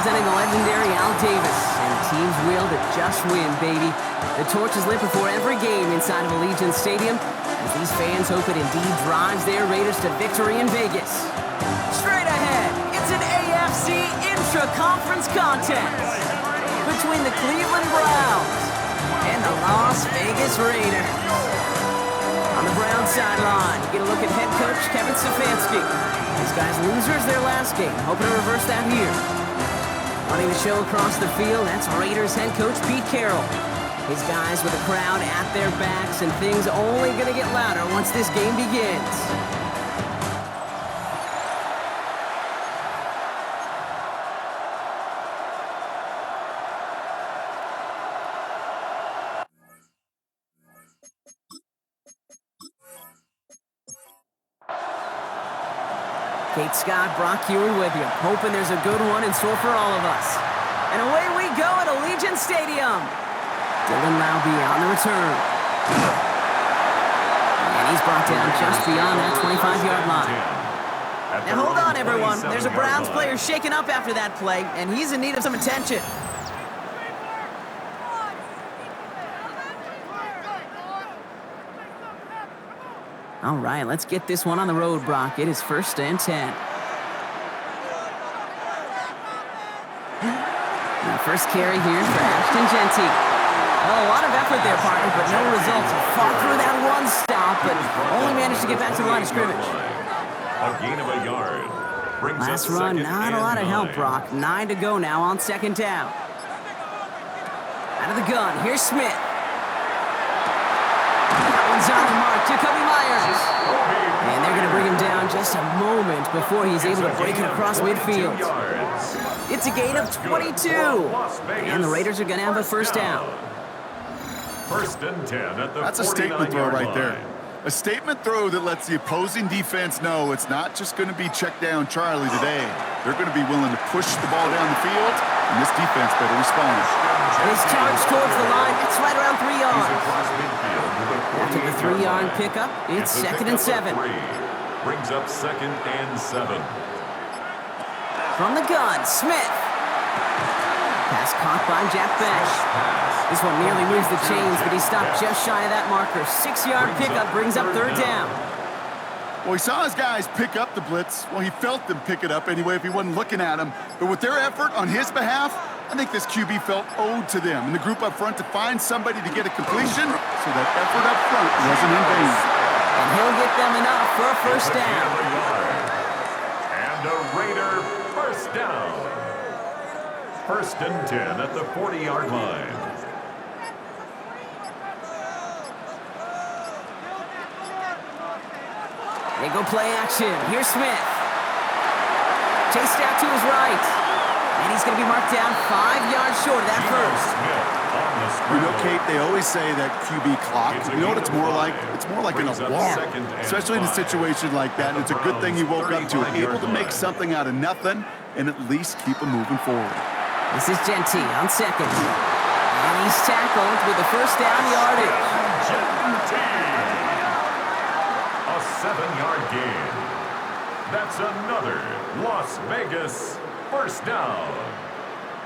representing the legendary Al Davis. And the team's will to just win, baby. The torch is lit before every game inside of Allegiant Stadium, as these fans hope it indeed drives their Raiders to victory in Vegas. Straight ahead, it's an AFC intra-conference contest between the Cleveland Browns and the Las Vegas Raiders. On the Browns sideline, you get a look at head coach Kevin Stefanski. These guys losers their last game, hoping to reverse that here. Running the show across the field, that's Raiders head coach Pete Carroll. His guys with the crowd at their backs, and things only going to get louder once this game begins. Kate Scott, Brock Ewan with you, hoping there's a good one in store for all of us. And away we go at Allegiant Stadium. Dylan Laube on the return. And he's brought down just beyond that 25-yard line. Now hold on, everyone. There's a Browns player shaken up after that play, and he's in need of some attention. All right, let's get this one on the road, Brock. It is 1st and 10. Now, first carry here for Ashton Jeanty. Well, a lot of effort there, partner, but no results. Fought through that one stop, but only managed to get back to the line of scrimmage. A gain of a yard. Last run, not a lot of help, Brock. 9 to go now on 2nd down. Out of the gun, here's Smith. That one's on the mark, Jacoby Myers. And they're going to bring him down just a moment before he's able to break it across midfield. It's a gain of 22. And the Raiders are going to have a 1st down. 1st and 10 at the That's a statement throw right there. A statement throw that lets the opposing defense know it's not just going to be check down Charlie today. They're going to be willing to push the ball down the field, and this defense better respond. His charge towards the line, it's right around 3 yards. After the 3-yard pickup, it's 2nd and 7. Brings up 2nd and 7. From the gun, Smith. Pass caught by Jack Besh. This one nearly moves the chains, but he stopped just shy of that marker. 6-yard pickup brings up 3rd down. Well, he saw his guys pick up the blitz. Well, he felt them pick it up anyway if he wasn't looking at him. But with their effort on his behalf, I think this QB felt owed to them and the group up front to find somebody to get a completion, so that effort up front wasn't in vain. And he'll get them enough for a 1st down. And a Raider 1st down. 1st and 10 at the 40-yard line. They go play action. Here's Smith. Chased out to his right. And he's going to be marked down 5 yards short of that first. You know, Kate, they always say that QB clock. You know what it's more like? It's more like in a walk, especially in a situation like that. And it's a good thing he woke up to it. Able to make something out of nothing and at least keep him moving forward. This is Jeanty on 2nd. And he's tackled with the 1st down yardage. A 7-yard gain. That's another Las Vegas 1st down.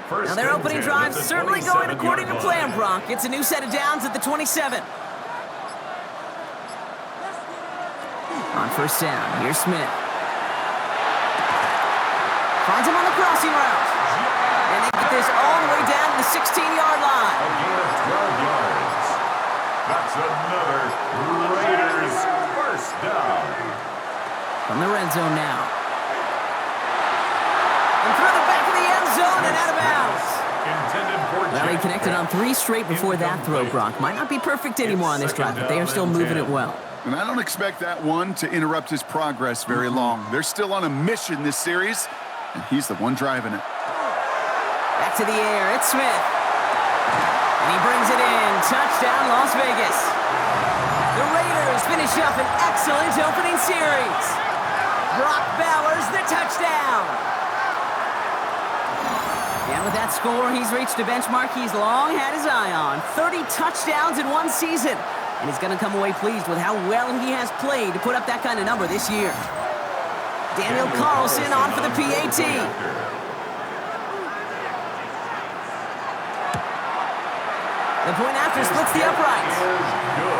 Now their opening drive certainly going according to plan, Brock. It's a new set of downs at the 27. On 1st down, here's Smith. Finds him on the crossing route. And they get this all the way down to the 16-yard line. A gain of 12 yards. That's another Raiders 1st down. From the red zone now. And through the back of the end zone and out of bounds. Well, he connected on 3 straight before that throw, Brock. Might not be perfect anymore on this drive, but they are still moving it well. And I don't expect that one to interrupt his progress very long. They're still on a mission this series, and he's the one driving it. Back to the air, it's Smith. And he brings it in. Touchdown, Las Vegas. The Raiders finish up an excellent opening series. Brock Bowers, the touchdown. And with that score, he's reached a benchmark he's long had his eye on. 30 touchdowns in one season. And he's going to come away pleased with how well he has played to put up that kind of number this year. Daniel Carlson on for the PAT. The point after splits the uprights.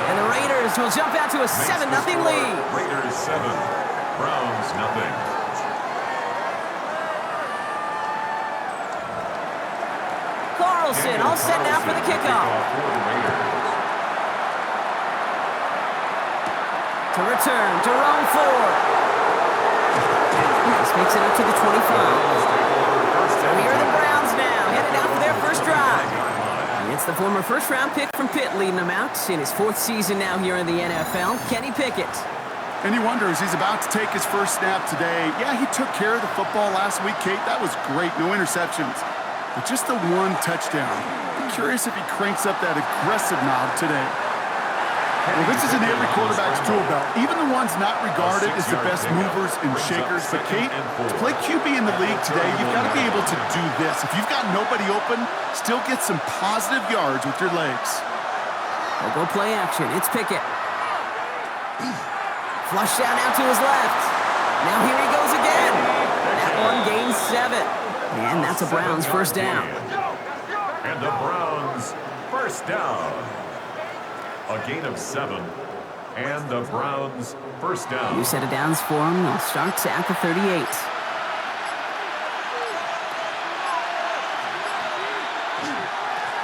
And the Raiders will jump out to a 7-0 lead. Raiders 7, Browns nothing. Carlson all set now for the kickoff. To return, Jerome Ford. This makes it up to the 25. So here are the Browns now, headed out for their first drive. And it's the former first-round pick from Pitt leading them out in his 4th season now here in the NFL, Kenny Pickett. And he wonders, he's about to take his first snap today. Yeah, he took care of the football last week, Kate. That was great, no interceptions. But just the one touchdown. I'm curious if he cranks up that aggressive knob today. Well, this is in every quarterback's tool belt. Even the ones not regarded as the best movers and shakers. But, Kate, to play QB in the league today, you've got to be able to do this. If you've got nobody open, still get some positive yards with your legs. They'll go play action. It's Pickett. Flush down out to his left. Now here he goes again. That one gains 7. And that's a Browns first down. And the Browns first down. A gain of 7. And the Browns first down. New set of downs for him. They'll start at the 38.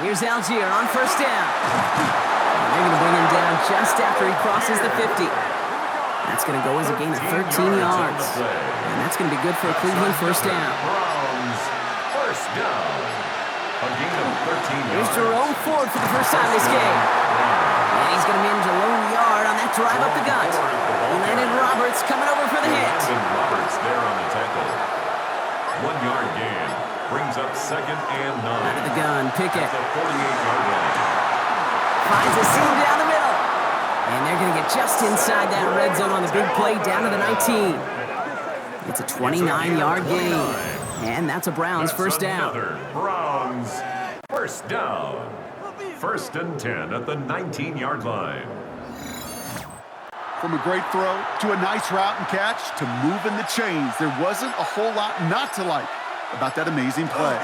Here's Algier on first down. And they're going to bring him down just after he crosses the 50. That's going to go as a gain of 13 yards. And that's going to be good for a Cleveland first down. Browns first down. A gain of 13 yards. Here's Jerome Ford for the first time this game. And he's going to manage a lone yard on that drive up the gut. Landon Roberts coming over for the hit. Landon Roberts there on the tackle. 1 yard gain. Brings up 2nd and 9. Out of the gun, Pickett. At the 48-yard line. Finds a seam down the middle. And they're going to get just inside that red zone on the big play down to the 19. It's a 29-yard gain. And that's a Browns first down. Browns first down. 1st and 10 at the 19-yard line. From a great throw to a nice route and catch to moving the chains, there wasn't a whole lot not to like about that amazing play.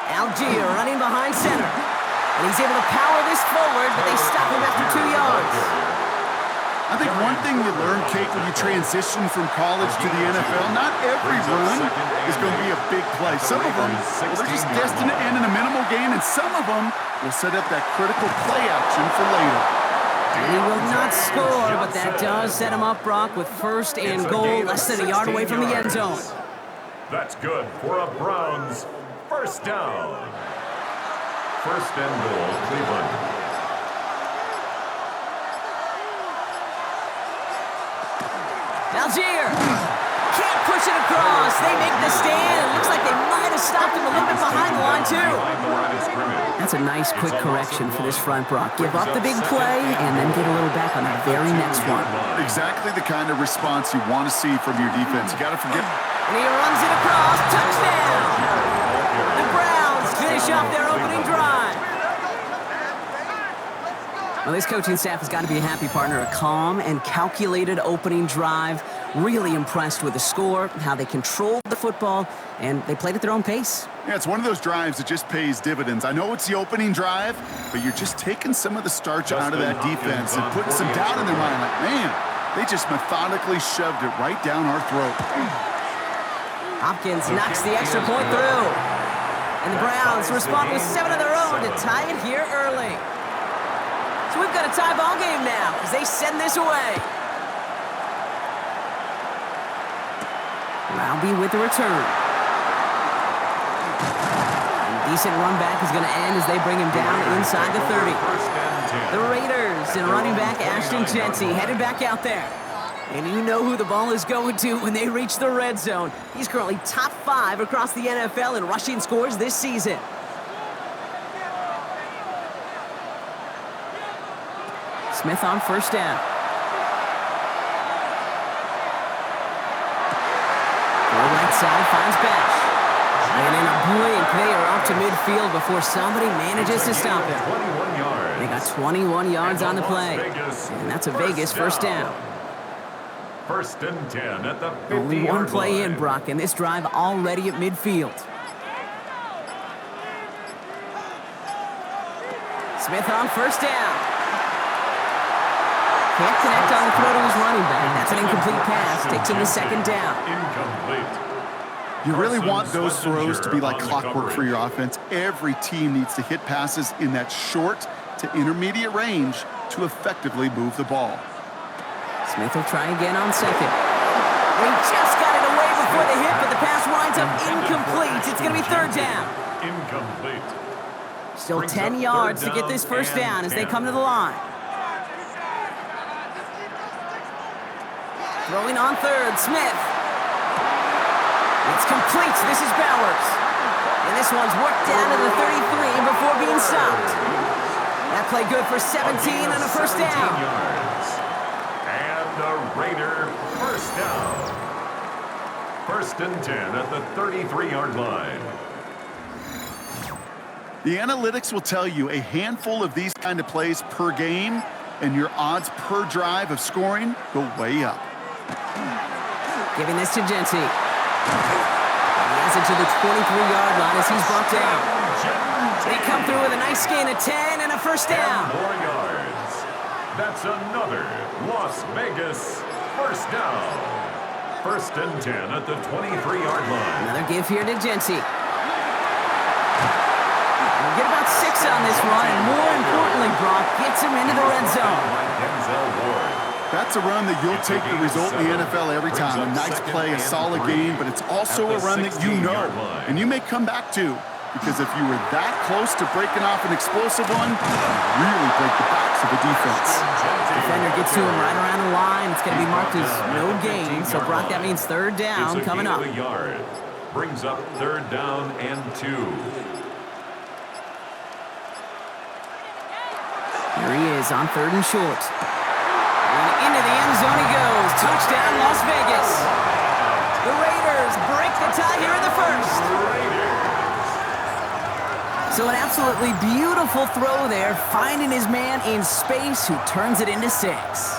Algier running behind center. And he's able to power this forward, but they stop him after 2 yards. I think one thing you learn, Kate, when you transition from college to the NFL, not every run is going to be a big play. Some of them, well, they're just destined to end in a minimal gain, and some of them will set up that critical play action for later. And he will not score, but that does set him up, Brock, with 1st and goal, less than a yard away from the end zone. That's good for a Browns first down. 1st and goal, Cleveland. Algier can't push it across. They make the stand. It looks like they might have stopped him a little bit behind the line, too. That's a nice, quick correction for this front, Brock. Give up the big play and then get a little back on the very next one. Exactly the kind of response you want to see from your defense. You got to forget. And he runs it across. Touchdown! The Browns finish off their opening drive. Well, this coaching staff has got to be a happy partner. A calm and calculated opening drive. Really impressed with the score, how they controlled the football, and they played at their own pace. Yeah, it's one of those drives that just pays dividends. I know it's the opening drive, but you're just taking some of the starch out of that defense and putting some doubt in their mind. Like, man, they just methodically shoved it right down our throat. Hopkins knocks the extra point through. And the Browns respond with 7 of their own to tie it here early. So we've got a tie ball game now as they send this away. Roundy with the return. And decent run back is going to end as they bring him down inside the 30. The Raiders and running back Ashton Jeanty headed back out there. And you know who the ball is going to when they reach the red zone. He's currently top 5 across the NFL in rushing scores this season. Smith on first down. Right side finds Bash. And in a blink, they are up to midfield before somebody manages to stop him. They got 21 yards on the play. And that's a Vegas first down. 1st and 10 at the 50-yard line. Only one play in, Brock, and this drive already at midfield. Smith on first down. Can't connect on the throw to his running back. That's an incomplete pass. Takes him to second down. Incomplete. You really want those throws to be like clockwork for your offense. Every team needs to hit passes in that short to intermediate range to effectively move the ball. Smith will try again on second. He just got it away before the hit, but the pass winds up incomplete. It's going to be third down. Incomplete. Still 10 yards to get this first down as they come to the line. Throwing on third, Smith. It's complete. This is Bowers. And this one's worked down to the 33 before being stopped. That play good for 17 and a first down. Yards. And the Raider first down. First and 10 at the 33-yard line. The analytics will tell you a handful of these kind of plays per game, and your odds per drive of scoring go way up. Giving this to Genty. He has it to the 23-yard line as he's brought down. They come through with a nice gain of 10 and a first down. And more yards. That's another Las Vegas first down. First and 10 at the 23-yard line. Another give here to Genty. We'll get about 6 on this run, and more importantly, Brock gets him into the red zone. That's a run that you'll take the result in the NFL every time. A nice play, a solid game, but it's also a run that you know, and you may come back to, because if you were that close to breaking off an explosive one, you really break the backs of the defense. Defender gets to him right around the line. It's going to be marked as no gain, so Brock, that means third down coming up. Brings up third down and 2. Here he is on third and short. And into the end zone he goes. Touchdown, Las Vegas. The Raiders break the tie here in the first. So an absolutely beautiful throw there, finding his man in space who turns it into 6.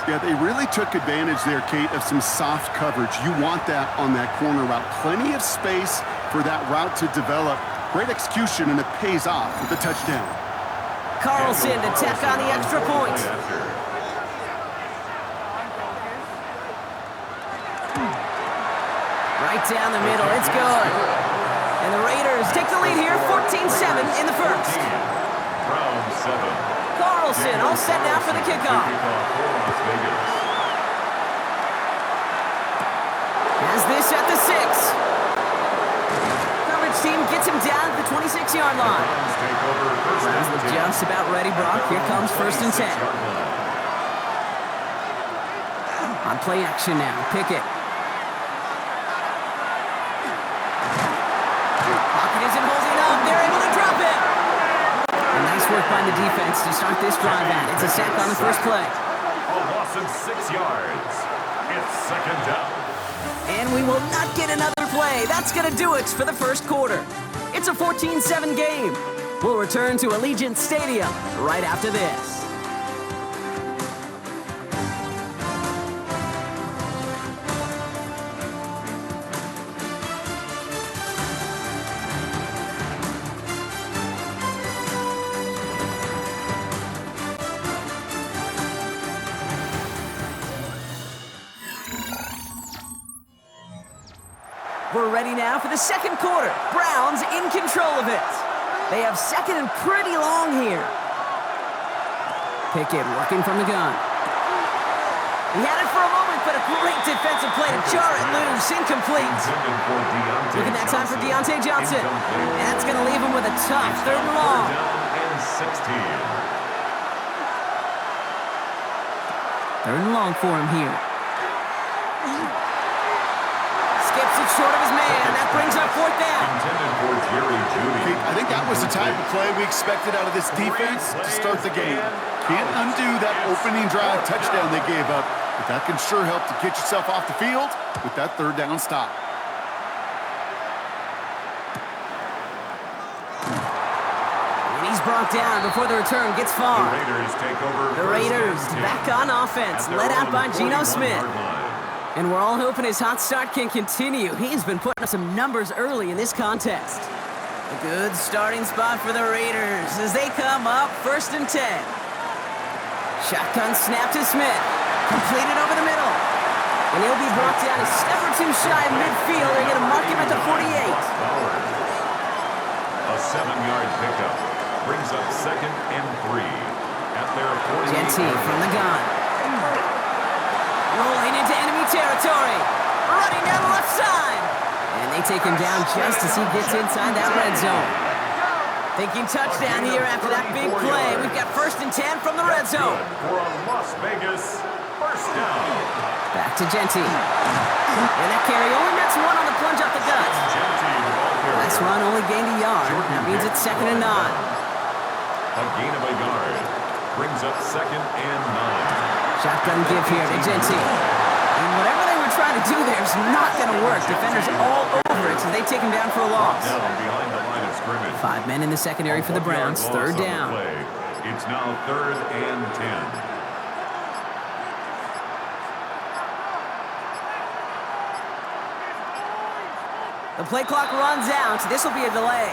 Yeah, they really took advantage there, Kate, of some soft coverage. You want that on that corner route. Plenty of space for that route to develop. Great execution, and it pays off with the touchdown. Carlson to tack on the extra point. Right down the middle, it's good. And the Raiders take the lead here, 14-7 in the first. Round 7. Carlson all set now for the kickoff. Has this at the 6. Coverage team gets him down at the 26-yard line. Just about ready, Brock. Here comes first and 10. On play action now, Pickett. Pocket isn't holding up. They're able to drop it. And nice work by the defense to start this drive out. It's a sack on the first play. A loss of 6 yards. It's second down. And we will not get another play. That's going to do it for the first quarter. It's a 14-7 game. We'll return to Allegiant Stadium right after this. We're ready now for the second quarter. Browns in control of it. They have second and pretty long here. Pickett working from the gun. He had it for a moment, but a great defensive play to jar it loose. Incomplete. Looking that time for Deontay Johnson. And that's going to leave him with a tough third and long. Third and long for him here. Skips it short of his man. That brings up fourth down. I think that was the type of play we expected out of this defense to start the game. Can't undo that opening drive touchdown they gave up, but that can sure help to get yourself off the field with that third down stop. And he's brought down before the return gets far. The Raiders take over. The Raiders back on offense, led out by Geno Smith. And we're all hoping his hot start can continue. He's been putting up some numbers early in this contest. A good starting spot for the Raiders as they come up 1st and 10. Shotgun snap to Smith. Completed over the middle. And he'll be brought down a step or two shy of midfield. They're going to mark him at the 48. A 7-yard pickup brings up 2nd and 3 at their 48. Genty from the gun. Rolling into enemy territory. Running down the left side. And they take him down just as he gets inside that red zone. Thinking touchdown here after that big play. We've got 1st and 10 from the red zone. For a Las Vegas 1st down. Back to Genty. And that carry only gets 1 on the plunge up the gut. Last run only gained a yard. That means it's 2nd and 9. A gain of a yard brings up 2nd and 9. Shotgun give here to Genty. And whatever they were trying to do there is not going to work. Defenders all over it, so they take him down for a loss. Down behind the line of scrimmage. 5 men in the secondary for the Browns. 3rd down. It's now 3rd and 10. The play clock runs out. This will be a delay.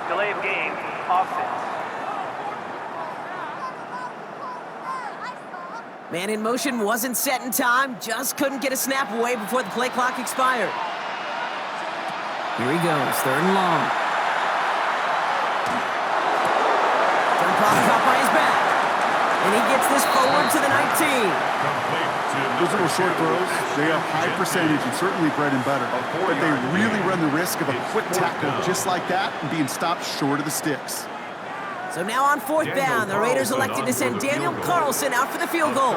Delay of game. Offense. Man in motion wasn't set in time. Just couldn't get a snap away before the play clock expired. Here he goes. 3rd and long. Dump off caught by his back. And he gets this forward to the 19. Those little short throws, they have high percentage and certainly bread and butter. But they really run the risk of a quick tackle just like that and being stopped short of the sticks. So now on 4th down, the Raiders elected to send Daniel Carlson out for the field goal.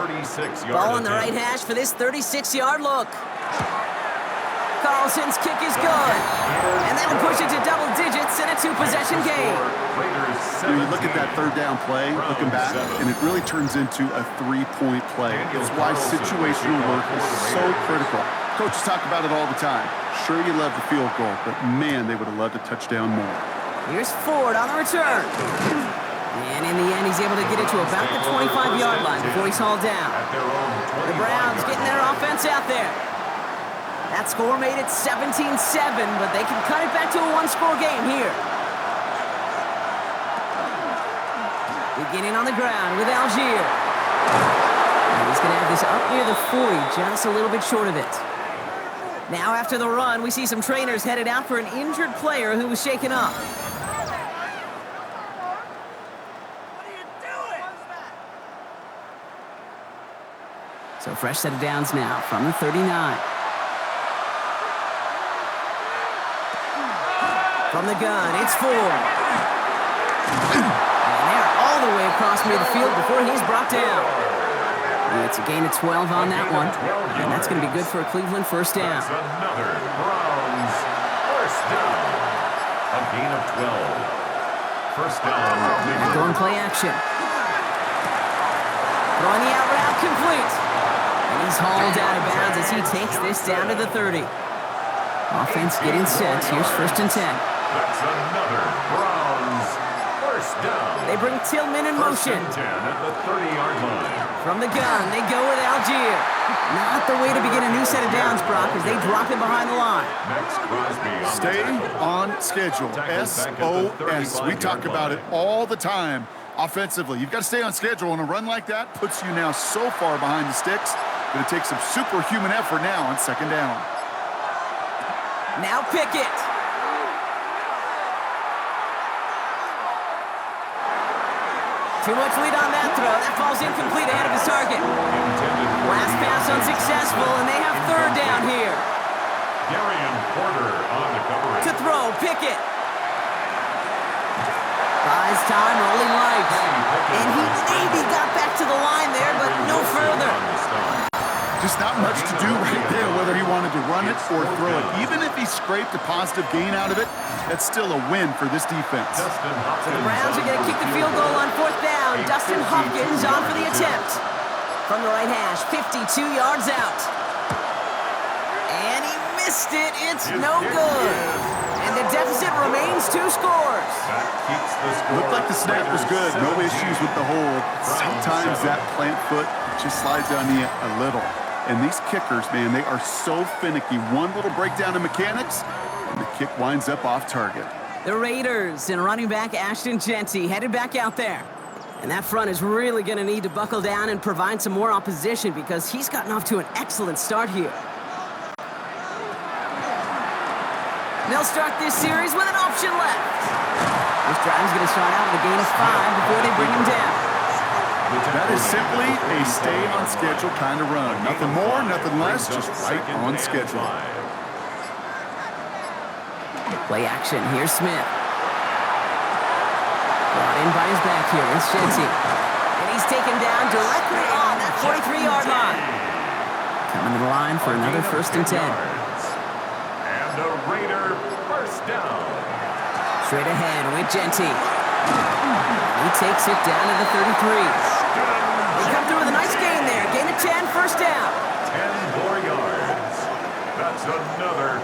Ball on the right hash for this 36-yard look. Carlson's kick is good. And that'll push it to double digits in a 2-possession game. You look at that 3rd down play, looking back, and it really turns into a 3-point play. That's why situational work is so critical. Coaches talk about it all the time. Sure, you love the field goal, but man, they would have loved a touchdown more. Here's Ford on the return. And in the end, he's able to get it to about the 25-yard line before he's hauled down. The Browns getting their offense out there. That score made it 17-7, but they can cut it back to a 1-score game here. Beginning on the ground with Algier. And he's going to have this up near the 40, just a little bit short of it. Now after the run, we see some trainers headed out for an injured player who was shaken up. So fresh set of downs now from the 39. From the gun, it's Ford. And they're all the way across midfield before he's brought down. And it's a gain of 12 on that one. And that's going to be good for a Cleveland 1st down. That's another Browns 1st down. A gain of 12. 1st down. Going play action. Throwing the out route complete. And he's hauled out of bounds as he takes this down to the 30. Offense getting set. Here's 1st and 10. That's another Browns 1st down. They bring Tillman in motion. 1st and 10 at the 30-yard line. From the gun, they go with Algier. Not the way to begin a new set of downs, Brock, as they drop him behind the line. Next, Crosby on Stay the tackle. on schedule. SOS. We talk about it all the time offensively. You've got to stay on schedule, and a run like that puts you now so far behind the sticks that it takes some superhuman effort now on 2nd down. Now Pickett. Too much lead on that throw. That falls incomplete ahead of his target. Last pass unsuccessful, and they have 3rd down here. Darian Porter on the coverage. To throw, Pickett. Buys time, rolling right. And he maybe got back to the line there, but no further. Just not much to do right there, whether he wanted to run it or throw it. Even if he scraped a positive gain out of it, that's still a win for this defense. So the Browns are going to kick the field goal on 4th down. Dustin Hopkins on for the attempt. From the right hash, 52 yards out. And he missed it. It's no good. And the deficit remains 2 scores. Looked like the snap was good. No issues with the hold. Sometimes that plant foot just slides on you a little. And these kickers, man, they are so finicky. One little breakdown in mechanics, and the kick winds up off target. The Raiders and running back Ashton Jeanty headed back out there. And that front is really going to need to buckle down and provide some more opposition because he's gotten off to an excellent start here. They'll start this series with an option left. This drive's going to start out with a gain of 5 before they bring him down. That is simply a stay-on-schedule kind of run. Nothing more, nothing less, just right on schedule. Play action. Here's Smith. Brought in by his back here. It's Jeanty. And he's taken down directly on that 43-yard line. Coming to the line for another 1st and 10. And a Raider first down. Straight ahead with Jeanty. He takes it down to the 33. They come through with a nice gain there. Gain of 10, 1st down. 10 more yards. That's another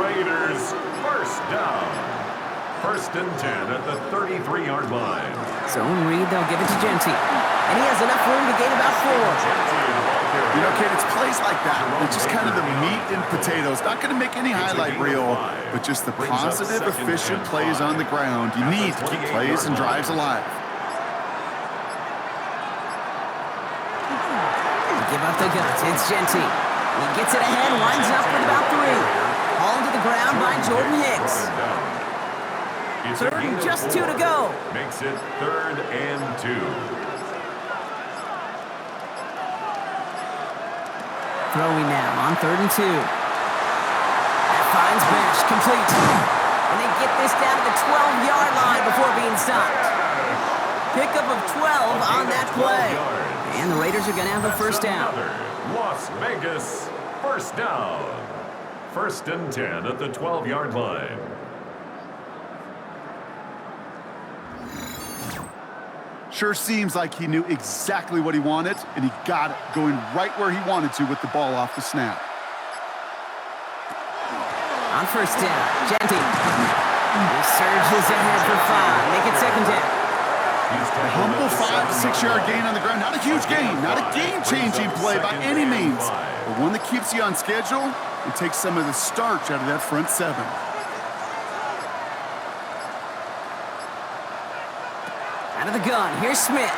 Raiders first down. 1st and 10 at the 33-yard line. Zone read, they'll give it to Jeanty. And he has enough room to gain about 4. You know, kid, it's plays like that. It's just kind of the meat and potatoes. Not going to make any highlight reel, but just the positive, efficient plays on the ground. You need to keep plays and drives alive. Give up the guts. It's Jeanty. He gets it ahead, winds up with about 3. Hauled to the ground by Jordan Hicks. 3rd and just 2 to go. Makes it 3rd and 2. Throwing now on 3rd and 2. That finds Bash, complete. And they get this down to the 12-yard line before being stopped. Pickup of 12 on that play. And the Raiders are going to have a 1st down. Las Vegas first down. 1st and 10 at the 12-yard line. Sure seems like he knew exactly what he wanted, and he got it, going right where he wanted to with the ball off the snap. On 1st down, Jeanty. He surges ahead for 5. Make it 2nd down. A humble 5-6-yard gain on the ground. Not a huge gain, not a game-changing play by any means, but one that keeps you on schedule and takes some of the starch out of that front 7. Out of the gun, here's Smith.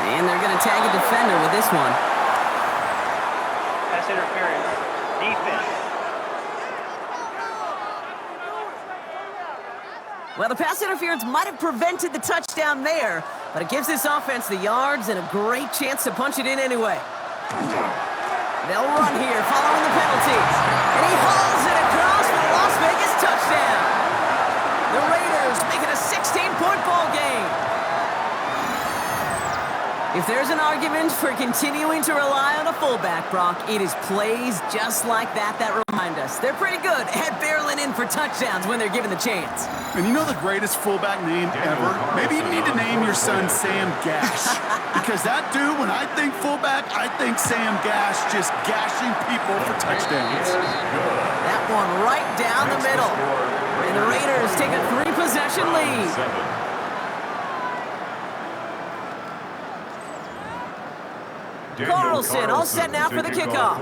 And they're going to tag a defender with this one. Pass interference. Defense. Well, the pass interference might have prevented the touchdown there, but it gives this offense the yards and a great chance to punch it in anyway. They'll run here following the penalty. And he hauls it across for the Las Vegas touchdown. The Raiders make it a 16-point ball game. If there's an argument for continuing to rely on a fullback, Brock, it is plays just like that remind us. They're pretty good at barreling in for touchdowns when they're given the chance. And you know the greatest fullback name ever? Maybe you need to name your son Sam Gash. Because that dude, when I think fullback, I think Sam Gash just gashing people for touchdowns. That one right down the middle. And the Raiders take a 3-possession lead. Carlson all set now for the kickoff.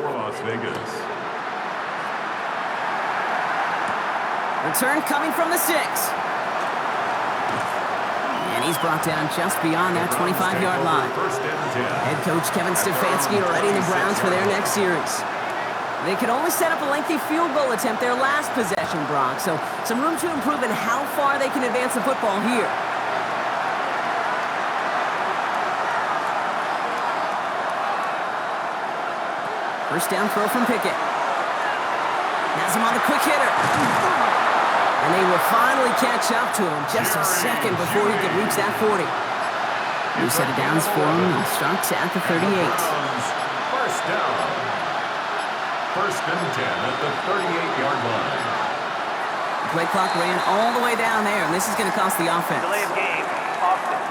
Return coming from the 6. And he's brought down just beyond that 25-yard line. Head coach Kevin Stefanski readying the Browns for their next series. They could only set up a lengthy field goal attempt their last possession, Brock, so some room to improve in how far they can advance the football here. First down throw from Pickett. Has him on the quick hitter. And they will finally catch up to him just a second before he could reach that 40. New set of downs for him and starts at the 38. First down. 1st and 10 at the 38-yard line. The play clock ran all the way down there, and this is going to cost the offense. Delay of game. Offense.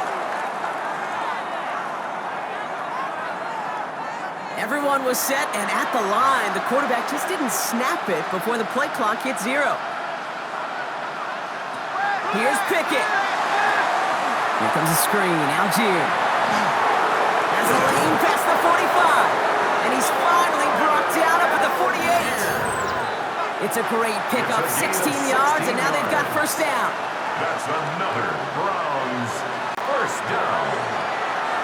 Everyone was set and at the line. The quarterback just didn't snap it before the play clock hit 0. Here's Pickett. Here comes a screen. Algier has a lane past the 45. And he's finally brought down up at the 48. It's a great pickup, 16 yards, and now they've got first down. That's another Browns first down.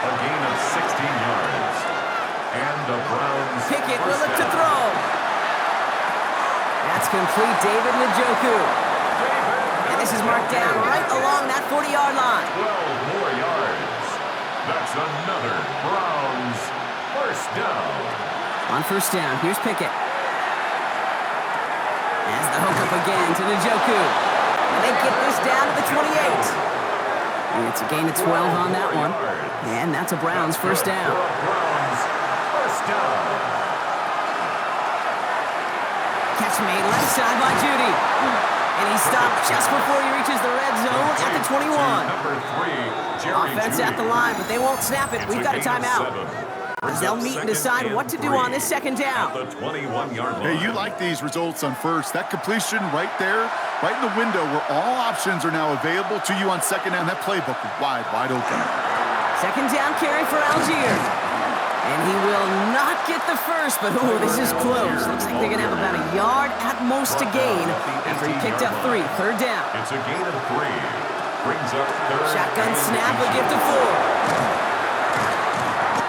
A gain of 16 yards. And the Browns Pickett will first look to down. throw. That's complete, David Njoku. And this is marked down right along that 40-yard line. 12 more yards. That's another Browns first down. On first down, here's Pickett. As the hook up again to Njoku. And they get this down to the 28. And it's a gain of 12 on that one. And that's a Browns first down. Browns first down. Catch made left side by Judy. And he stopped just before he reaches the red zone at the 21. Number 3, Jerry Offense Jeudy. at the line, but they won't snap it. We've got a timeout. As they'll meet and decide what to do on this second down. At the 21-yard line. Hey, you like these results on first. That completion right there, right in the window where all options are now available to you on second down. That playbook is wide open. Second down carry for Algier. And he will not get the first, but ooh, this is close. Looks like they're going to have about a yard at most to gain after he picked up 3. Third down. It's a gain of 3. Brings up third. Shotgun and snap, a gift of 4.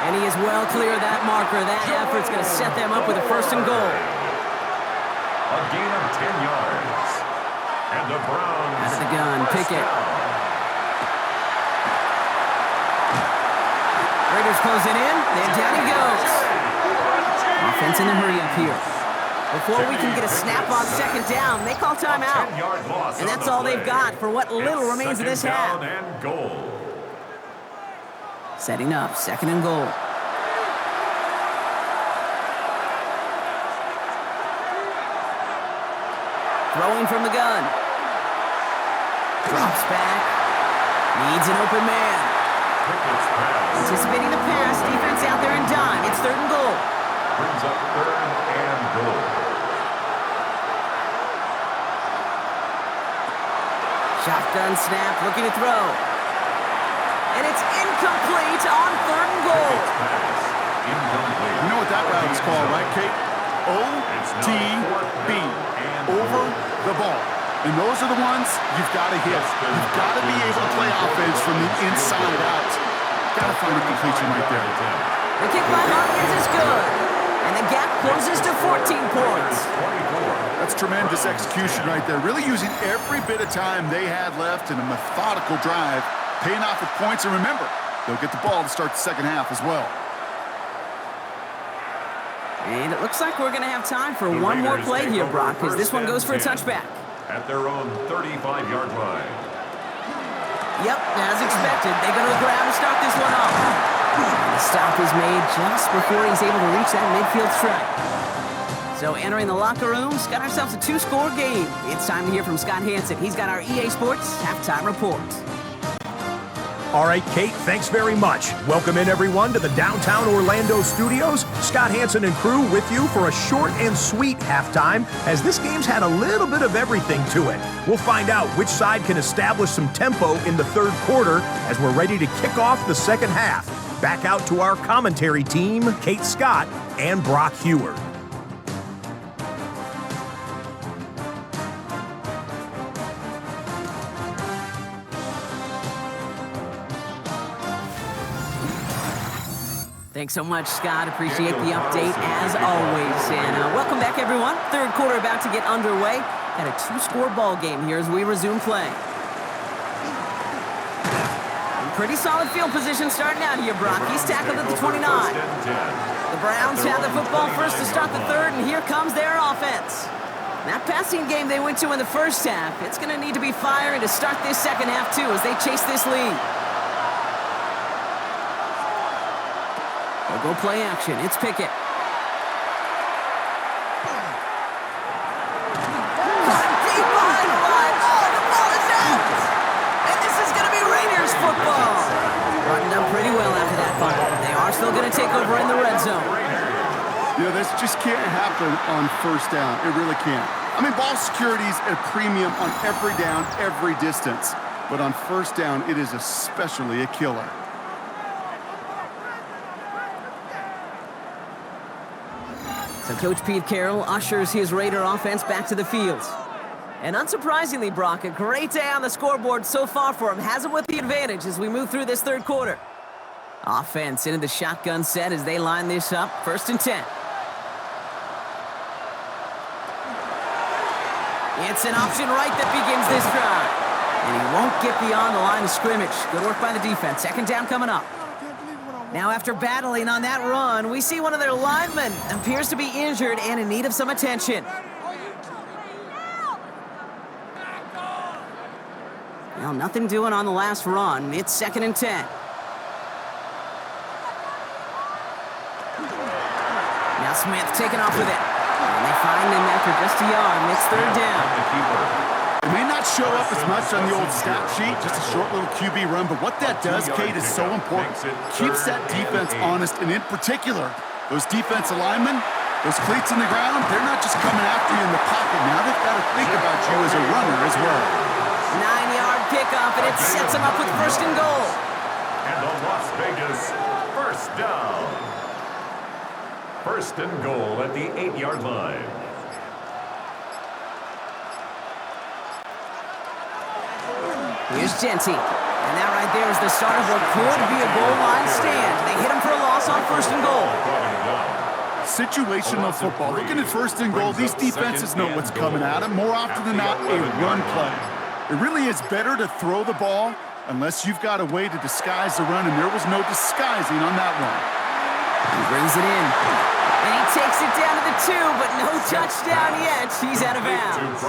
And he is well clear of that marker. That effort's going to set them up with a first and goal. A gain of 10 yards. And the Browns. Out of the gun, first Pickett. down. Raiders closing in, and down he goes. Offense in a hurry up here. Before we can get a snap on second down, they call timeout. 10-yard loss And on that's the all they've play. got for what little It's remains of this second half. down and goal. Setting up, second and goal. Throwing from the gun. Drops back. Needs an open man. Pickett's pass. Anticipating the pass, defense out there in dime. It's third and goal. Brings up third and goal. Shotgun snap, looking to throw. And it's incomplete on third and goal. Pass. Incomplete. You know what that route is called, right, Kate? OTB. Over the ball. And those are the ones you've got to hit. You've got to be able to play offense from the inside out. Got to find a completion right there. The kick by Hopkins is good. And the gap closes to 14 points. That's tremendous execution right there. Really using every bit of time they had left in a methodical drive, paying off with points. And remember, they'll get the ball to start the second half as well. And it looks like we're going to have time for one more play here, Brock, because this one goes for a touchback. At their own 35-yard line. Yep, as expected, they go to the ground to start this one off. The stop is made just before he's able to reach that midfield strike. So entering the locker room, got ourselves a 2-score game. It's time to hear from Scott Hansen. He's got our EA Sports halftime report. All right, Kate, thanks very much. Welcome in, everyone, to the downtown Orlando studios. Scott Hansen and crew with you for a short and sweet halftime, as this game's had a little bit of everything to it. We'll find out which side can establish some tempo in the third quarter as we're ready to kick off the second half. Back out to our commentary team, Kate Scott and Brock Heward. Thanks so much, Scott. Appreciate the update, as always. And welcome back, everyone. Third quarter about to get underway. Got a 2-score ball game here as we resume play. Pretty solid field position starting out here, Brock. He's tackled at the 29. The Browns have the football first to start the third, and here comes their offense. That passing game they went to in the first half, it's going to need to be firing to start this second half, too, as they chase this lead. They'll go play action. It's Pickett. Deep behind the line. Oh, the ball is out! And this is going to be Raiders football. Buttoned up pretty well after that fumble. They are still going to take over in the red zone. You know, this just can't happen on first down. It really can't. I mean, ball security's at a premium on every down, every distance. But on first down, it is especially a killer. So Coach Pete Carroll ushers his Raider offense back to the field. And unsurprisingly, Brock, a great day on the scoreboard so far for him. Has him with the advantage as we move through this third quarter. Offense into the shotgun set as they line this up. 1st and 10. It's an option right that begins this drive. And he won't get beyond the line of scrimmage. Good work by the defense. 2nd down coming up. Now after battling on that run, we see one of their linemen appears to be injured and in need of some attention. Well, nothing doing on the last run. It's 2nd and 10. Now Smith taking off with it. And they find him after just a yard, and it's 3rd down. It may not show up as much on the old stat sheet, just a short little QB run, but what that does, Kate, is so important. Keeps that defense honest, and in particular, those defensive linemen, those cleats in the ground, they're not just coming after you in the pocket. Now they've got to think about you as a runner as well. 9-yard pickup, and it sets him up with 1st and goal. And the Las Vegas 1st down. 1st and goal at the 8-yard line. Here's Genty. And that right there is the start of what could be a goal line stand. They hit him for a loss on 1st and goal. Situational football. Looking at 1st and goal, these defenses know what's coming at them. More often than not, a run play. It really is better to throw the ball unless you've got a way to disguise the run, and there was no disguising on that one. He brings it in. And he takes it down to the 2, but no touchdown yet. He's out of bounds.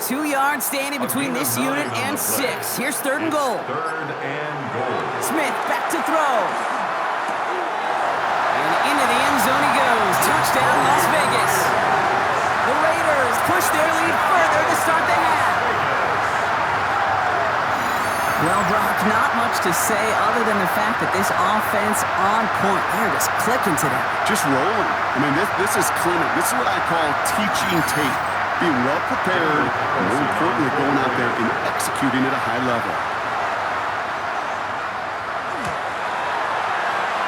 2 yards standing between this unit and 6. Here's 3rd and goal. 3rd and goal. Smith back to throw. And into the end zone he goes. Touchdown, Las Vegas. The Raiders push their lead further to start the half. Well, Brock, not much to say other than the fact that this offense on point. They're just clicking today. Just rolling. I mean, this is clinic. This is what I call teaching tape. Being well prepared, and more importantly, going out there and executing at a high level.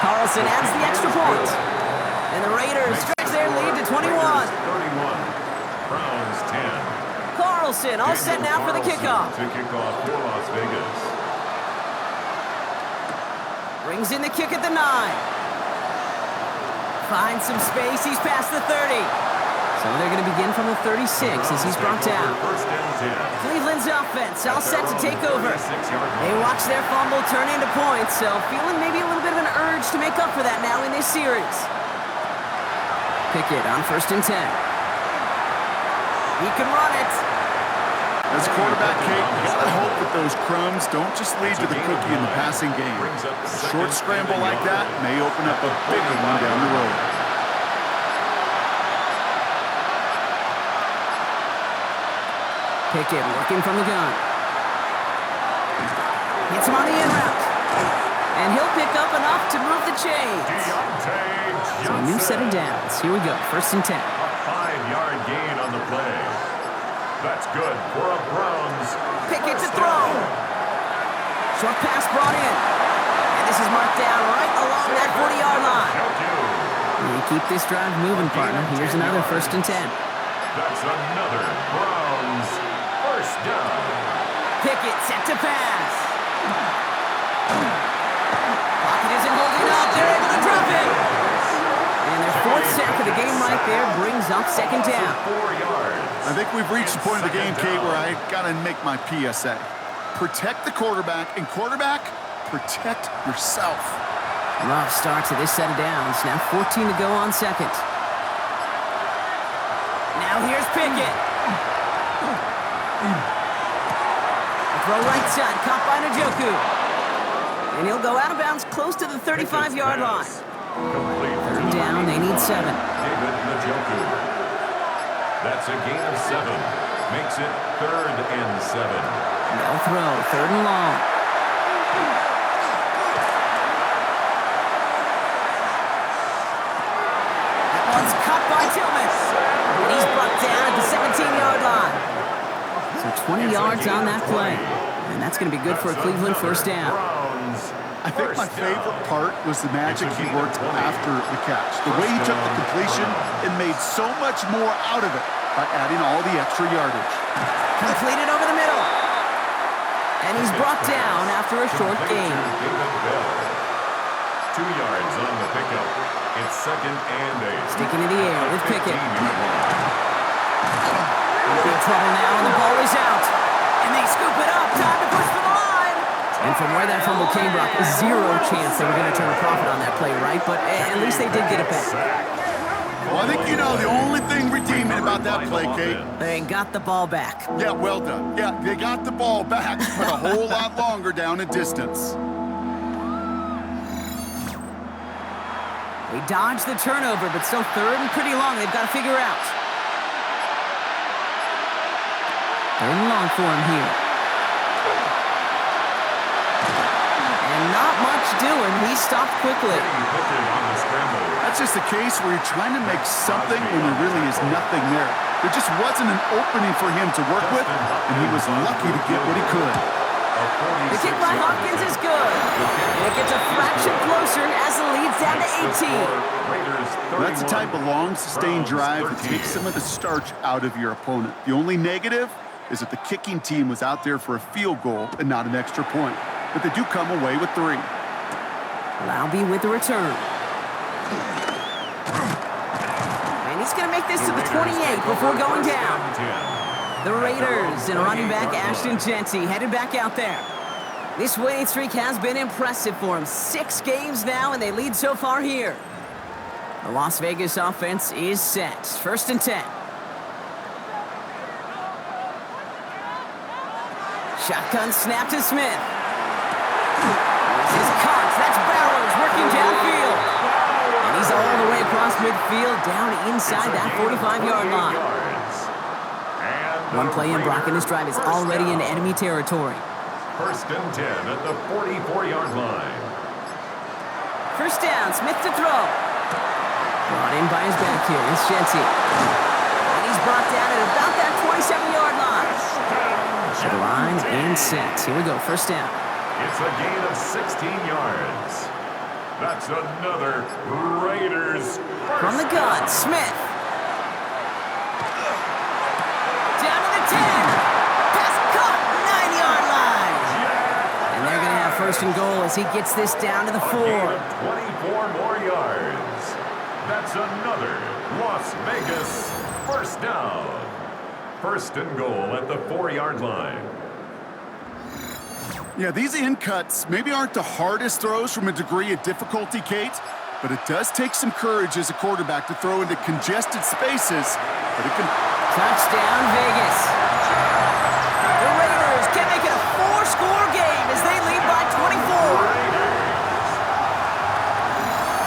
Carlson adds the extra point. And the Raiders stretch their lead to 21. 31. Browns 10. Carlson all set now for the kickoff. To kick off for Las Vegas. Brings in the kick at the 9. Finds some space. He's past the 30. So they're going to begin from the 36 as he's brought down. Cleveland's offense all set to take over. They watch their fumble turn into points, so feeling maybe a little bit of an urge to make up for that now in this series. Pickett on 1st and 10. He can run it. As a quarterback, Kate, you gotta hope that those crumbs don't just lead to the cookie in the passing game. A short scramble like that may open up a bigger one down the road. Pickett working from the gun. Hits him on the in route. And he'll pick up enough to move the chains. So a new set of downs. Here we go, 1st and 10. A 5-yard gain on the play. That's good for a Browns. Pickett to throw. Short pass brought in. And this is marked down right along that 40-yard line. And keep this drive moving, partner. Here's another 1st and 10. That's another Browns 1st down. Pickett set to pass. Pocket isn't holding up. They're able to drop it. And their 4th sack of the game right there brings up 2nd down. 4 yards. I think we've reached the point of the game, Kate, where I gotta make my PSA. Protect the quarterback, and quarterback, protect yourself. Rough start to this set of downs. Now 14 to go on 2nd. Now here's Pickett. A throw right side, caught by Njoku. And he'll go out of bounds close to the 35-yard line. 3rd down, they need 7. David Njoku. That's a gain of 7. Makes it 3rd and 7. No throw, 3rd and long. That one's caught by Tillman. And he's brought down at the 17-yard line. So 20 yards on that play. And that's going to be good for a Cleveland 1st down. Browns I think my favorite part was the magic he worked after the catch. The way he took the completion and made so much more out of it by adding all the extra yardage. Completed over the middle. And he's brought down after a short gain. 2 yards on the pickup. It's 2nd and 8. Sticking in the air with Pickett. In big trouble now, and the ball is out. And they scoop it up. Time to push for the line. And from where that fumble came, Brock, zero chance they were going to turn a profit on that play, right? But at least they did get it back. Well, I think you know the only thing redeeming about that play, Kate. They got the ball back. Yeah, well done. Yeah, they got the ball back, but a whole lot longer down in distance. They dodged the turnover, but still 3rd and pretty long. They've got to figure out. 3rd and long for him here. And not much doing. He stopped quickly. That's just a case where you're trying to make something when there really is nothing there. There just wasn't an opening for him to work with, and he was lucky to get what he could. The kick by Hopkins is good. And it gets a fraction closer as the lead's down to 18. That's the type of long, sustained drive that takes some of the starch out of your opponent. The only negative is that the kicking team was out there for a field goal and not an extra point. But they do come away with 3. Laube with the return. And he's going to make this to the 28 before going down. The Raiders and running back Ashton Jeanty headed back out there. This winning streak has been impressive for him. 6 games now, and they lead so far here. The Las Vegas offense is set. 1st and 10. Shotgun snap to Smith. This is caught. That's Bowers working downfield. And he's all the way across midfield, down inside that 45-yard line. One play in, Brock, in this drive is already in enemy territory. 1st and 10 at the 44-yard line. 1st down, Smith to throw. Brought in by his back here, it's Jeanty. And he's brought down at about that 27-yard line. To the line and set. Here we go, 1st down. It's a gain of 16 yards. That's another Raiders first. From the gun, Smith. Down to the 10. Pass caught, 9-yard line. And they're going to have 1st and goal as he gets this down to the 4. 24 more yards. That's another Las Vegas 1st down. 1st and goal at the 4-yard line. Yeah, these in cuts maybe aren't the hardest throws from a degree of difficulty, Kate, but it does take some courage as a quarterback to throw into congested spaces. But it can... Touchdown, Vegas. The Raiders can make it a 4-score game as they lead by 24.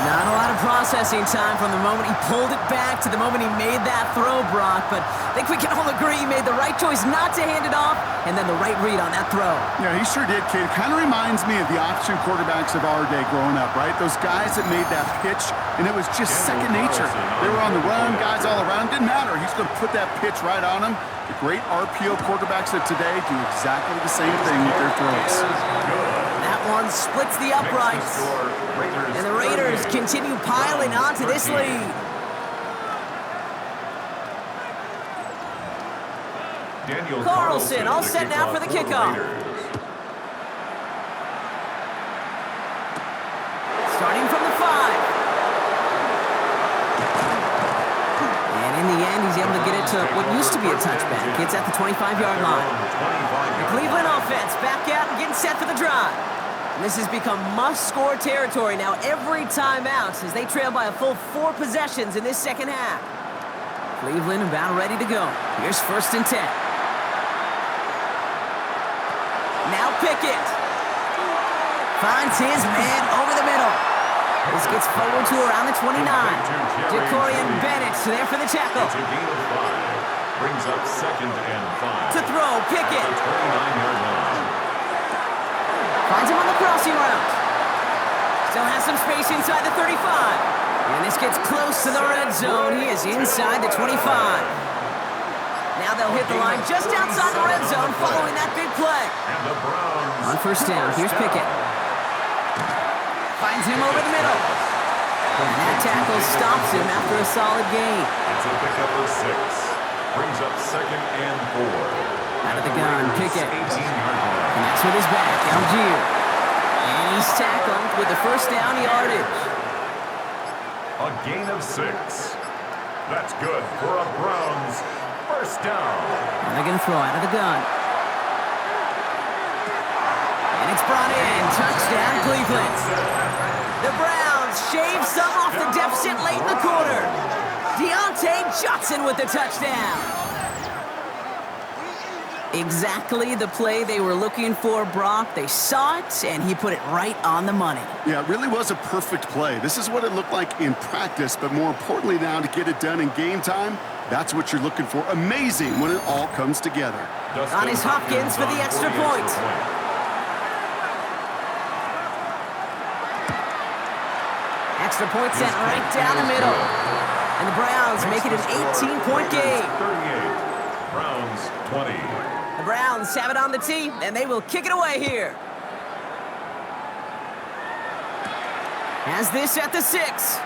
Not a lot of processing time from the moment he pulled it back to the moment he made that throw, Brock, but I think we can all agree he made the right choice not to hand it off and then the right read on that throw. Yeah, he sure did, Kate. It kind of reminds me of the option quarterbacks of our day growing up, right? Those guys that made that pitch, and it was just second nature. They were on the run, guys all around. Didn't matter. He's going to put that pitch right on them. The great RPO quarterbacks of today do exactly the same thing with their throws. That one splits the uprights. And the Raiders continue piling onto this lead. Carlson all set now for the kickoff. Starting from the 5. And in the end, he's able to get it to what used to be a touchback. It's at the 25-yard line. The Cleveland offense back out and getting set for the drive. And this has become must-score territory now every time out as they trail by a full 4 possessions in this second half. Cleveland about ready to go. Here's 1st and 10. Now Pickett. Finds his man over the middle. This gets forward to around the 29. Jacorian Bennett there for the tackle. Brings up 2nd and 5. To throw, Pickett. 29-yard line. Finds him on the crossing route. Still has some space inside the 35. And this gets close to the red zone. He is inside the 25. Now they'll hit the line just outside the red zone following that big play. And the Browns on 1st down, here's Pickett. Finds him over the middle. And that tackle stops him after a solid gain. It's a pickup of 6. Brings up 2nd and 4. Out of the gun, Pickett. 18-yard line. Connects with his back, Algier. And he's tackled with the first down yardage. A gain of 6. That's good for a Browns first down. And they're going to throw out of the gun. And it's brought in. Touchdown, Cleveland. The Browns shave some off the deficit late in the quarter. Deontay Johnson with the touchdown. Exactly the play they were looking for, Brock. They saw it, and he put it right on the money. Yeah, it really was a perfect play. This is what it looked like in practice, but more importantly now to get it done in game time, that's what you're looking for. Amazing when it all comes together. On his Hopkins for the extra point. Extra point sent right down the middle. And the Browns make it an 18-point game. 38. Browns 20. The Browns have it on the tee, and they will kick it away here. Has this at the 6.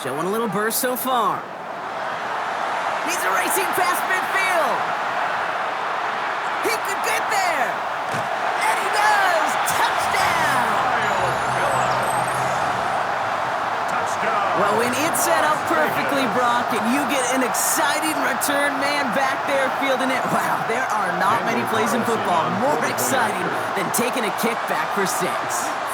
Showing a little burst so far. He's racing past midfield. He could get there. And he does. Touchdown. Well, when it's set up perfectly, Brock, and you get an exciting return man back there fielding it, wow, there are not many plays in football more exciting than taking a kick back for 6.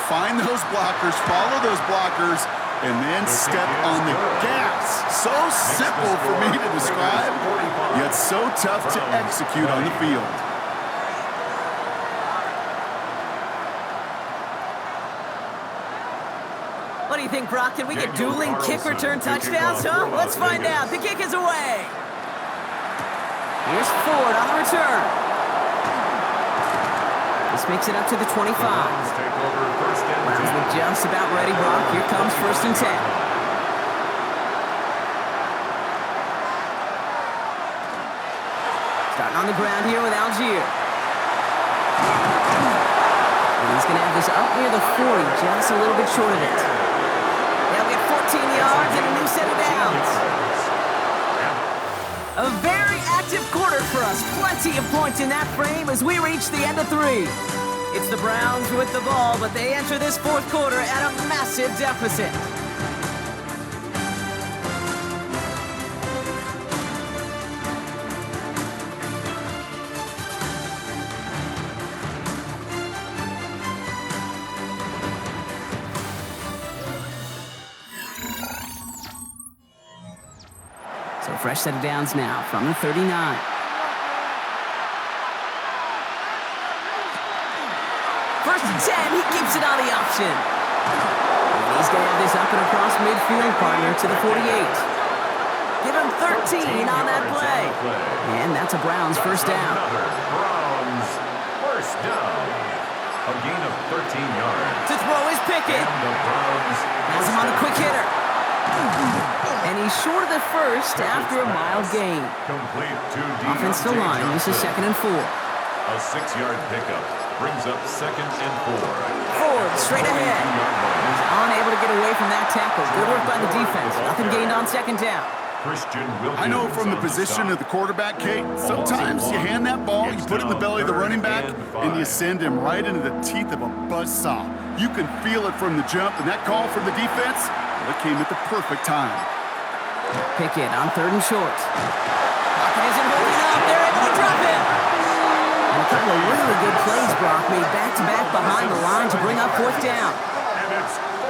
Find those blockers, follow those blockers, and then step on the gas. So simple for me to describe, yet so tough to execute on the field. What do you think, Brock? Can we get dueling kick return touchdowns, huh? Let's find out. The kick is away. Here's Ford on the return. This makes it up to the 25. Browns look just about ready, Brock. Here comes 1st and 10. Starting on the ground here with Algier. And he's going to have this up near the 40, just a little bit short of it. They'll get 14 yards and a new set of downs. A very active quarter for us. Plenty of points in that frame as we reach the end of 3. It's the Browns with the ball, but they enter this 4th quarter at a massive deficit. So fresh set of downs now from the 39. First and 10, he keeps it on the option. And he's going to have this up and across midfield, partner, to the 48. Give him 13 on that play. And that's a Browns first down. Browns first down. A gain of 13 yards. To throw is Pickett. And the Browns Has him on a quick hitter. And he's short of the first after a mild gain. complete to Offense to line. This is 2nd and 4. A 6-yard pickup brings up 2nd and 4. Ford straight ahead. He's unable to get away from that tackle. Good work by the defense. Nothing gained on 2nd down. I know from the position of the quarterback, Kate, sometimes you hand that ball, you put it in the belly of the running back, and you send him right into the teeth of a buzzsaw. You can feel it from the jump, and that call from the defense, well, it came at the perfect time. Pickett on 3rd and short. Pocket isn't holding up. They're able to drop him. And a couple of really good plays, Brock, made back-to-back behind the line to bring up 4th down.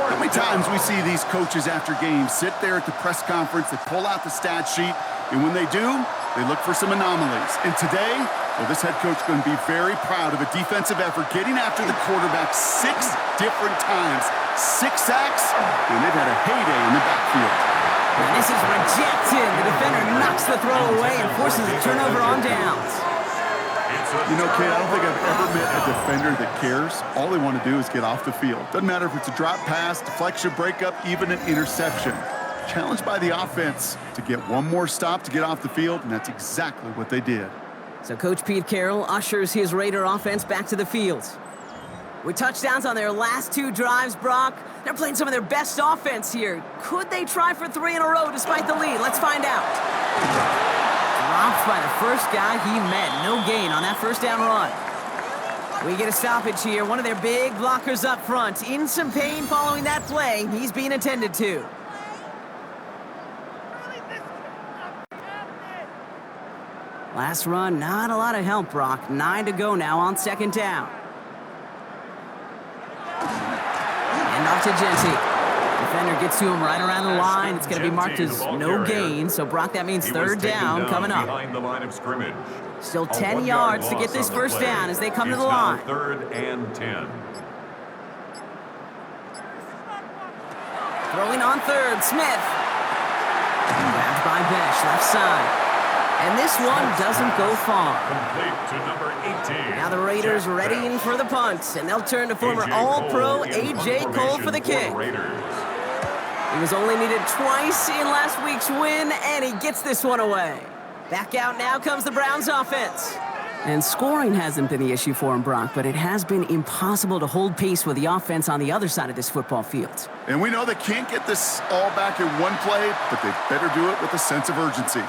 How many times we see these coaches after games sit there at the press conference, they pull out the stat sheet, and when they do, they look for some anomalies. And today, well, this head coach is going to be very proud of a defensive effort, getting after the quarterback 6 different times. 6 sacks, and they've had a heyday in the backfield. And this is rejected. The defender knocks the throw away and forces a turnover on downs. You know, Kate, I don't think I've ever met a defender that cares. All they want to do is get off the field. Doesn't matter if it's a drop pass, deflection, breakup, even an interception. Challenged by the offense to get one more stop to get off the field, and that's exactly what they did. So Coach Pete Carroll ushers his Raider offense back to the field. With touchdowns on their last 2 drives, Brock, they're playing some of their best offense here. Could they try for 3 in a row despite the lead? Let's find out. Dropped by the first guy he met. No gain on that first down run. We get a stoppage here. One of their big blockers up front. In some pain following that play. He's being attended to. Last run, not a lot of help, Brock. 9 to go now on 2nd down. And off to Genty. Defender gets to him right around the line. It's going to be marked as no gain. So, Brock, that means 3rd down coming up. Behind the line of scrimmage. Still 10 yards to get this first down as they come to the line. 3rd and 10. Throwing on 3rd, Smith. Grabbed by Besh, left side. And this one doesn't go far. Complete to number 18. Now the Raiders readying for the punt, and they'll turn to former All-Pro A.J. Cole for the kick. He was only needed twice in last week's win, and he gets this one away. Back out now comes the Browns offense. And scoring hasn't been the issue for him, Brock, but it has been impossible to hold pace with the offense on the other side of this football field. And we know they can't get this all back in one play, but they better do it with a sense of urgency.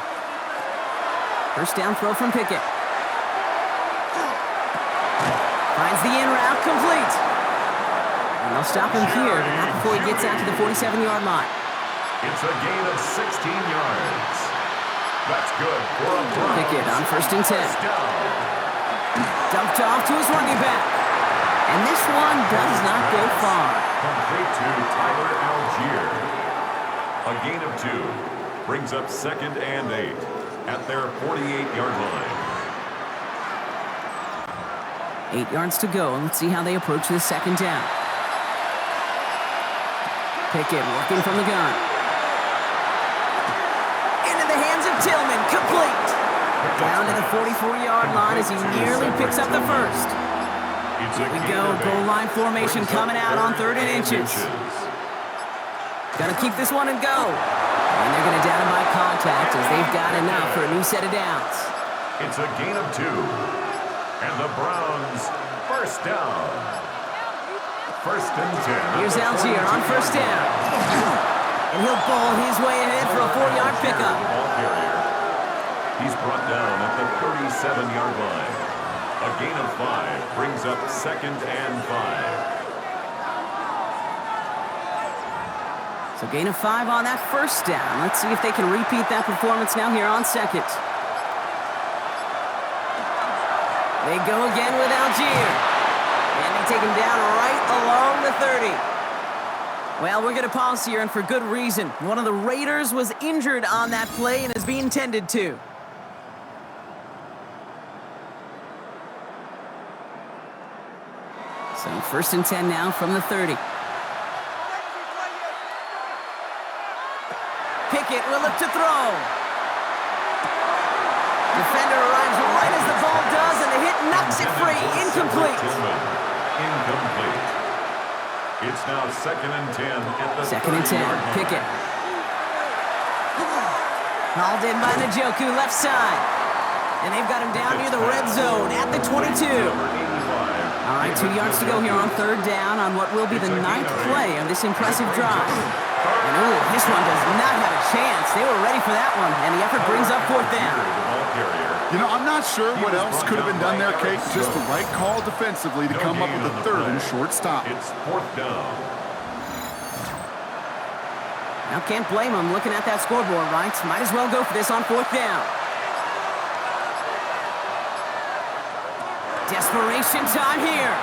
First down throw from Pickett. Finds the in route, complete. And they'll stop him here, but not before he gets out to the 47-yard line. It's a gain of 16 yards. That's good for a Browns. Pickett on 1st and 10. Dumped off to his running back. And this one does not go far. Complete to Tyler Algier. A gain of 2 brings up 2nd and 8 at their 48-yard line. 8 yards to go. Let's see how they approach this 2nd down. Pickett working from the gun. Into the hands of Tillman. Complete. Down to the 44-yard line as he nearly picks up the first. Here we go. Goal line formation coming out on 3rd and inches. Gonna keep this one and go. And they're going to down him by contact as they've got enough for a new set of downs. It's a gain of 2. And the Browns, 1st down. 1st and 10. Here's Algier on 1st down. And he'll bowl his way ahead for a 4-yard pickup. He's brought down at the 37-yard line. A gain of 5 brings up 2nd and 5. So gain of 5 on that first down. Let's see if they can repeat that performance now here on 2nd. They go again with Algier. And they take him down right along the 30. Well, we're going to pause here, and for good reason. One of the Raiders was injured on that play and is being tended to. So 1st and 10 now from the 30. Pickett will look to throw. Defender arrives right as the ball does, and the hit knocks it free. Incomplete. Incomplete. It's now 2nd and 10 at the 2nd and 10. Pickett. Hauled in by Njoku, left side. And they've got him down near the red zone at the 22. All right, 2 yards to go here on 3rd down on what will be the 9th play of this impressive drive. And ooh, this one does not have a chance. They were ready for that one, and the effort brings up 4th down. You know, I'm not sure what else could have been done there, Kate. Just the right call defensively to come up with a 3rd and short stop. It's 4th down. Now can't blame them looking at that scoreboard, right? Might as well go for this on 4th down. Desperation time here.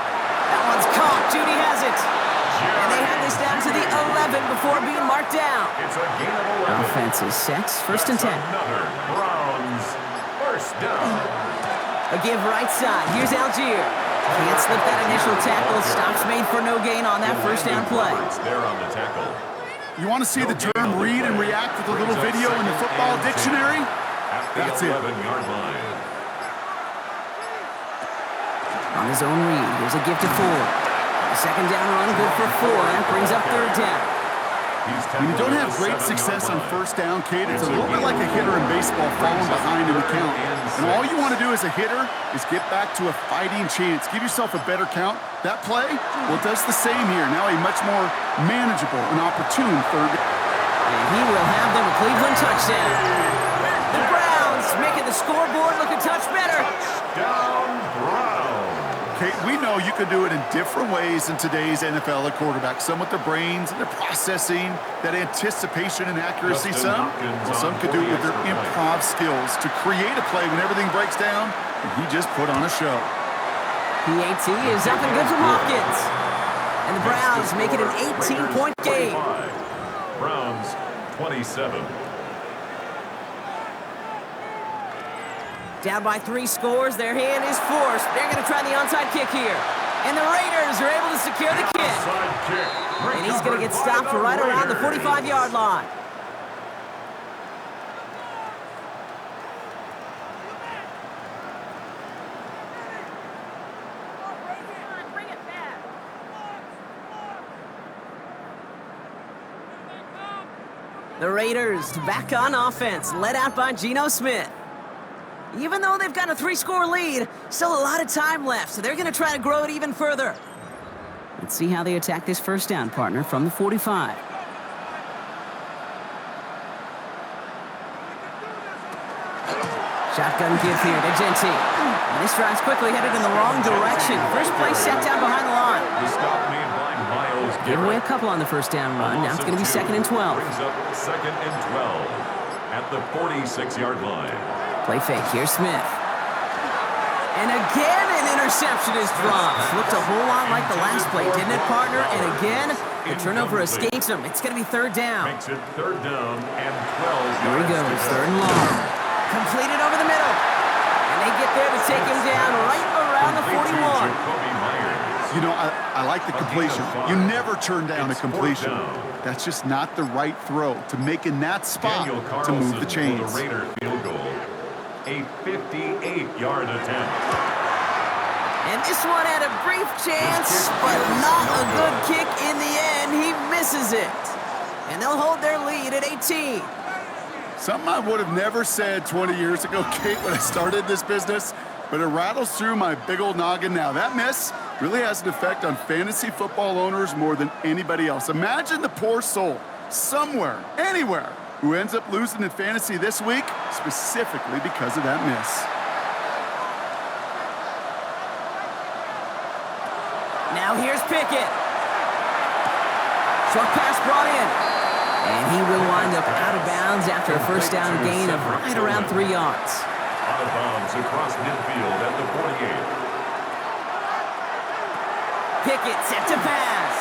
That one's caught. Judy has it. And they have this down to the 11 before being marked down. It's a gain of 11. Offense is set. 1st and 10. Another Browns 1st down. A give right side. Here's Algier. Can't slip that initial tackle. Stops made for no gain on that 1st down play. There on the tackle. You want to see the term read and react with a little video in the football dictionary? That's it. 11-yard line. On his own read, here's a give to Ford. A 2nd down run, good for 4. That brings up 3rd down. When you don't have great success on 1st down, Kate, it's a little bit like a hitter in baseball falling behind in the count. And all you want to do as a hitter is get back to a fighting chance. Give yourself a better count. That play, well, it does the same here. Now a much more manageable and opportune third. And he will have them a Cleveland touchdown. The Browns making the scoreboard look a touch better. Down Brown. Okay, we know you can do it in different ways in today's NFL at quarterback. Some with their brains and their processing, that anticipation and accuracy. Some could do it with their improv skills to create a play when everything breaks down. And he just put on a show. PAT is up and good from Hopkins. And the Browns make it an 18-point game. Browns 27. Down by 3 scores, their hand is forced. They're going to try the onside kick here. And the Raiders are able to secure the kick. And he's going to get stopped right around the 45-yard line. The Raiders back on offense, led out by Geno Smith. Even though they've got a 3-score lead, still a lot of time left, so they're going to try to grow it even further. Let's see how they attack this first down, partner, from the 45. Shotgun give here to Genti. And this drive's quickly headed in the wrong direction. First play set down behind the line. The stop made by Miles Give away a couple on the first down run. Now it's going to be 2nd and 12. Brings up 2nd and 12 at the 46-yard line. Play fake. Here's Smith. And again, an interception is dropped. Looked a whole lot like the last play, didn't it, partner? And again, the turnover escapes him. It's going to be 3rd down. Makes it 3rd down and 12. Here he goes, 3rd and long. Completed over the middle. And they get there to take him down right around the 41. You know, I like the completion. You never turn down a completion. That's just not the right throw to make in that spot to move the chains. The Raider field goal. A 58-yard attempt. And this one had a brief chance, but not a good kick in the end. He misses it. And they'll hold their lead at 18. Something I would have never said 20 years ago, Kate, when I started this business, but it rattles through my big old noggin now. That miss really has an effect on fantasy football owners more than anybody else. Imagine the poor soul somewhere, anywhere, who ends up losing in fantasy this week, specifically because of that miss. Now here's Pickett. Short pass brought in. And he will wind up out of bounds after a first down gain of right around 3 yards. Out of bounds across midfield at the 48. Pickett set to pass.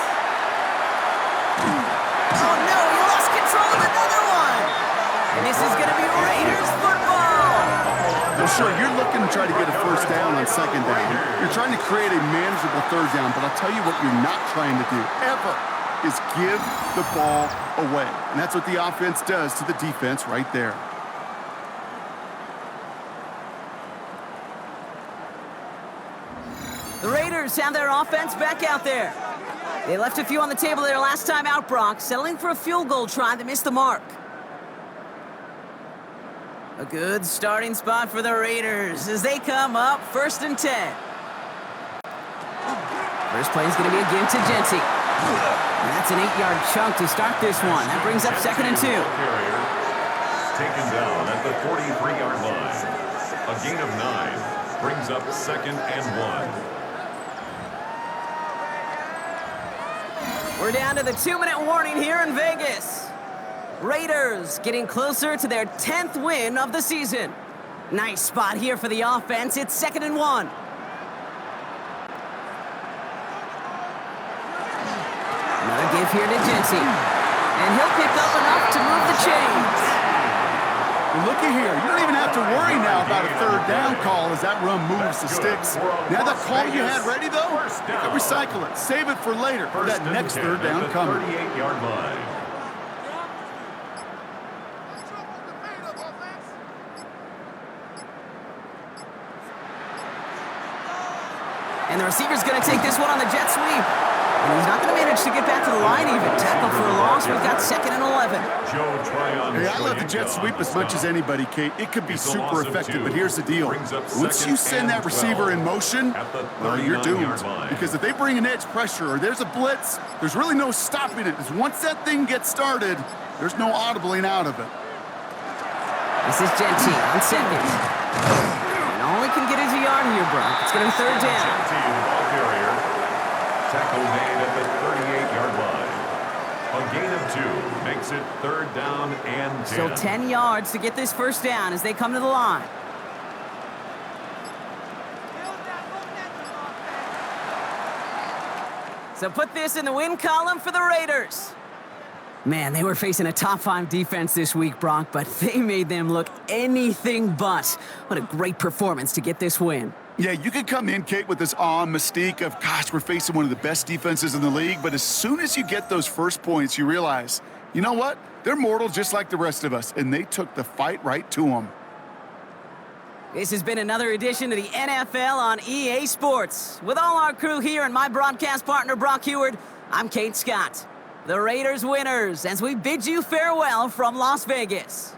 Oh no, he lost control of another one. And this is going to be Raiders football. Well, sure, you're looking to try to get a first down on 2nd down. You're trying to create a manageable 3rd down, but I'll tell you what you're not trying to do, ever, is give the ball away. And that's what the offense does to the defense right there. The Raiders have their offense back out there. They left a few on the table there last time out, Brock, settling for a field goal try that missed the mark. A good starting spot for the Raiders as they come up 1st and 10. First play is going to be a give to Genti. And that's an 8-yard chunk to start this one. That brings up 2nd and 2. Taken down at the 43-yard line. A gain of 9 brings up 2nd and 1. We're down to the 2-minute warning here in Vegas. Raiders getting closer to their 10th win of the season. Nice spot here for the offense. It's 2nd and 1. Another give here to Genti. And he'll pick up enough to move the chains. Well, looky here. You don't even have to worry now about a 3rd down call as that run moves the sticks. Now that call you had ready, though, you can recycle it. Save it for later, for that next 3rd down coming. 38-yard line. And the receiver's going to take this one on the jet sweep. And he's not going to manage to get back to the line even. Tackle for a loss. We've got 2nd and 11. Hey, I love the jet sweep as much as anybody, Kate. It could be super effective, but here's the deal. Once you send that receiver in motion, well, you're doomed. Because if they bring an edge pressure or there's a blitz, there's really no stopping it. Because once that thing gets started, there's no audibling out of it. This is Genty on 2nd. And all he can get is a yard here, Brock. It's going to be 3rd down. Genty, the ball carrier. Tackle made at the 38-yard line. A gain of 2 makes it 3rd down and 10. So 10 yards to get this 1st down as they come to the line. So put this in the win column for the Raiders. Man, they were facing a top 5 defense this week, Brock, but they made them look anything but. What a great performance to get this win. Yeah, you could come in, Kate, with this awe and mystique of, gosh, we're facing one of the best defenses in the league, but as soon as you get those first points, you realize, you know what? They're mortal just like the rest of us, and they took the fight right to them. This has been another edition of the NFL on EA Sports. With all our crew here and my broadcast partner, Brock Heward, I'm Kate Scott. The Raiders winners as we bid you farewell from Las Vegas.